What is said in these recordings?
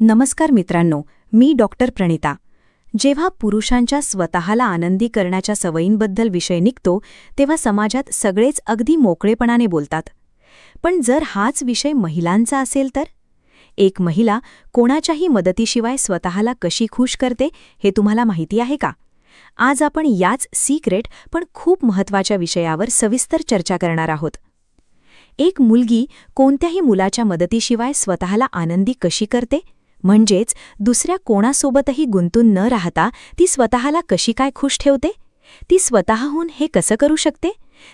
नमस्कार मित्रांनो, मी डॉक्टर प्रणिता. जेव्हा पुरुषांच्या स्वतःला आनंदी करण्याच्या सवयींबद्दल विषय निघतो तेव्हा समाजात सगळेच अगदी मोकळेपणाने बोलतात. पण जर हाच विषय महिलांचा असेल तर? एक महिला कोणाच्याही मदतीशिवाय स्वतःला कशी खुश करते हे तुम्हाला माहिती आहे का? आज आपण याच सिक्रेट पण खूप महत्त्वाच्या विषयावर सविस्तर चर्चा करणार आहोत. एक मुलगी कोणत्याही मुलाच्या मदतीशिवाय स्वतःला आनंदी कशी करते, म्हणजेच दुसऱ्या कोणासोबतही गुंतून न राहता ती स्वतःला कशी काय खुश ठेवते? ती स्वतःहून हे कसं करू शकते?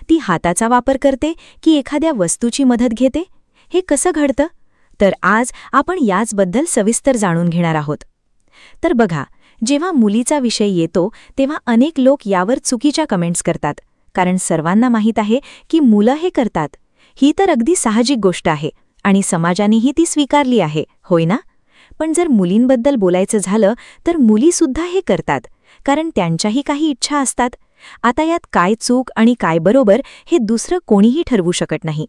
ती हाताचा वापर करते की एखाद्या वस्तूची मदत घेते? हे कसं घडतं? तर आज आपण याचबद्दल सविस्तर जाणून घेणार आहोत. तर बघा, जेव्हा मुलीचा विषय येतो तेव्हा अनेक लोक यावर चुकीच्या कमेंट्स करतात, कारण सर्वांना माहीत आहे की मुलं हे करतात. ही तर अगदी साहजिक गोष्ट आहे आणि समाजानेही ती स्वीकारली आहे, होय ना? पण जर मुलींबद्दल बोलायचं झालं तर मुलीसुद्धा हे करतात, कारण त्यांच्याही काही इच्छा असतात. आता यात काय चूक आणि काय बरोबर हे दुसरं कोणीही ठरवू शकत नाही.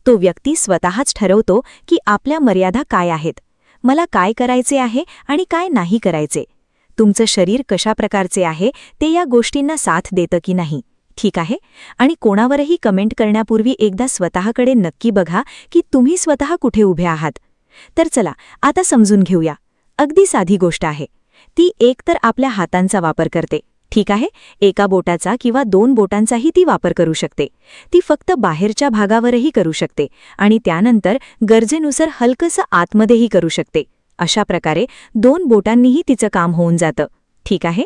तो व्यक्ती स्वतःच ठरवतो की आपल्या मर्यादा काय आहेत, मला काय करायचे आहे आणि काय नाही करायचे. तुमचं शरीर कशा प्रकारचे आहे ते या गोष्टींना साथ देतं की नाही, ठीक आहे? आणि कोणावरही कमेंट करण्यापूर्वी एकदा स्वतःकडे नक्की बघा की तुम्ही स्वतः कुठे उभे आहात. तर चला आता समजून घेऊया. अगदी साधी गोष्ट आहे. ती एक तर आपल्या हातांचा वापर करते, ठीक आहे? एका बोटाचा किंवा 2 बोटांचाही ती वापर करू शकते. ती फक्त बाहेरच्या भागावरही करू शकते आणि त्यानंतर गरजेनुसार हलकंसं आतमध्येही करू शकते. अशा प्रकारे 2 बोटांनीही तिचं काम होऊन जातं, ठीक आहे?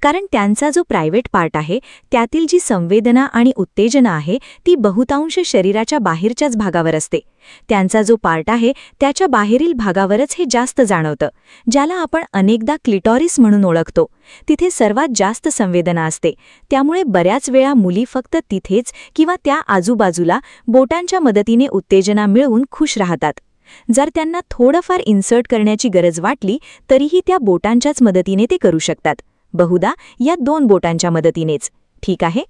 कारण त्यांचा जो प्रायव्हेट पार्ट आहे त्यातील जी संवेदना आणि उत्तेजना आहे ती बहुतांश शरीराच्या बाहेरच्याच भागावर असते. त्यांचा जो पार्ट आहे त्याच्या बाहेरील भागावरच हे जास्त जाणवतं, ज्याला आपण अनेकदा क्लिटॉरिस म्हणून ओळखतो. तिथे सर्वात जास्त संवेदना असते. त्यामुळे बऱ्याच वेळा मुली फक्त तिथेच किंवा त्या आजूबाजूला बोटांच्या मदतीने उत्तेजना मिळवून खुश राहतात. जर त्यांना थोडंफार इन्सर्ट करण्याची गरज वाटली तरीही त्या बोटांच्याच मदतीने ते करू शकतात, बहुधा या 2 बोटांच्या मदतीनेच, ठीक आहे?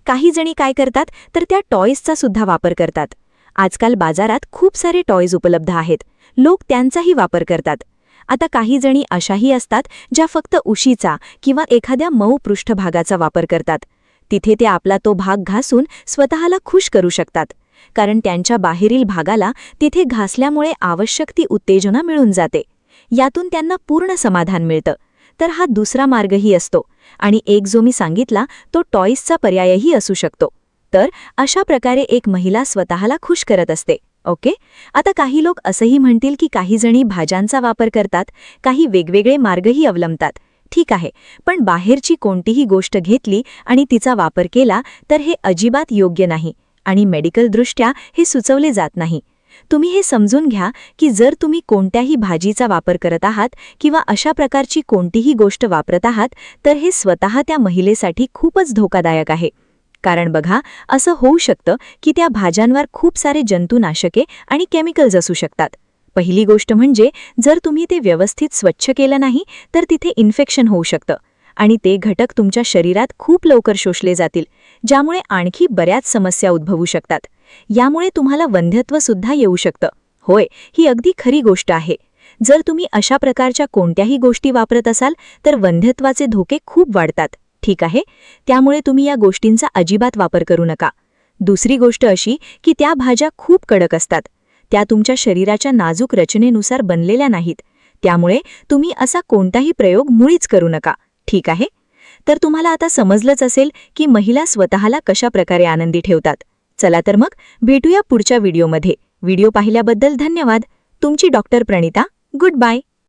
काही जणी काय करतात तर त्या टॉयजचा सुद्धा वापर करतात. आजकाल बाजारात खूप सारे टॉयज उपलब्ध आहेत. लोक त्यांचाही वापर करतात. आता काही जणी अशाही असतात ज्या फक्त उशीचा किंवा एखाद्या मऊ पृष्ठभागाचा वापर करतात. तिथे ते आपला तो भाग घासून स्वतःला खुश करू शकतात, कारण त्यांच्या बाहेरील भागाला तिथे घासल्यामुळे आवश्यक ती उत्तेजना मिळून जाते. यातून त्यांना पूर्ण समाधान मिळतं. तर हा दुसरा मार्गही असतो आणि एक जो मी सांगितला तो टॉयजचा पर्यायही असू शकतो. तर अशा प्रकारे एक महिला स्वतःला खुश करत असते, ओके? आता काही लोक असंही म्हणतील की काही जणी भाज्यांचा वापर करतात, काही वेगवेगळे मार्गही अवलंबतात, ठीक आहे? पण बाहेरची कोणतीही गोष्ट घेतली आणि तिचा वापर केला तर हे अजिबात योग्य नाही आणि मेडिकलदृष्ट्या हे सुचवले जात नाही. तुम्ही हे समजून घ्या की जर तुम्ही कोणत्याही भाजीचा वापर करत आहात किंवा अशा प्रकारची कोणतीही गोष्ट वापरत आहात तर हे स्वतः त्या महिलेसाठी खूपच धोकादायक आहे. कारण बघा, असं होऊ शकतं की त्या भाज्यांवर खूप सारे जंतुनाशके आणि केमिकल्स असू शकतात. पहिली गोष्ट म्हणजे जर तुम्ही ते व्यवस्थित स्वच्छ केलं नाही तर तिथे इन्फेक्शन होऊ शकतं आणि ते घटक तुमच्या शरीरात खूप लवकर शोषले जातील, ज्यामुळे आणखी बऱ्याच समस्या उद्भवू शकतात. यामुळे तुम्हाला वंध्यत्व सुद्धा येऊ शकतं. होय, ही अगदी खरी गोष्ट आहे. जर तुम्ही अशा प्रकारच्या कोणत्याही गोष्टी वापरत असाल तर वंध्यत्वाचे धोके खूप वाढतात, ठीक आहे? त्यामुळे तुम्ही या गोष्टींचा अजिबात वापर करू नका. दुसरी गोष्ट अशी की त्या भाज्या खूप कडक असतात. त्या तुमच्या शरीराच्या नाजूक रचनेनुसार बनलेल्या नाहीत. त्यामुळे तुम्ही असा कोणताही प्रयोग मुळीच करू नका, ठीक आहे? तर तुम्हाला आता समजलंच असेल की महिला स्वतःला कशा प्रकारे आनंदी ठेवतात. चला तर मग भेटूया पुढच्या व्हिडिओमध्ये. व्हिडिओ पाहिल्याबद्दल धन्यवाद. तुमची डॉक्टर प्रणिता. Good bye.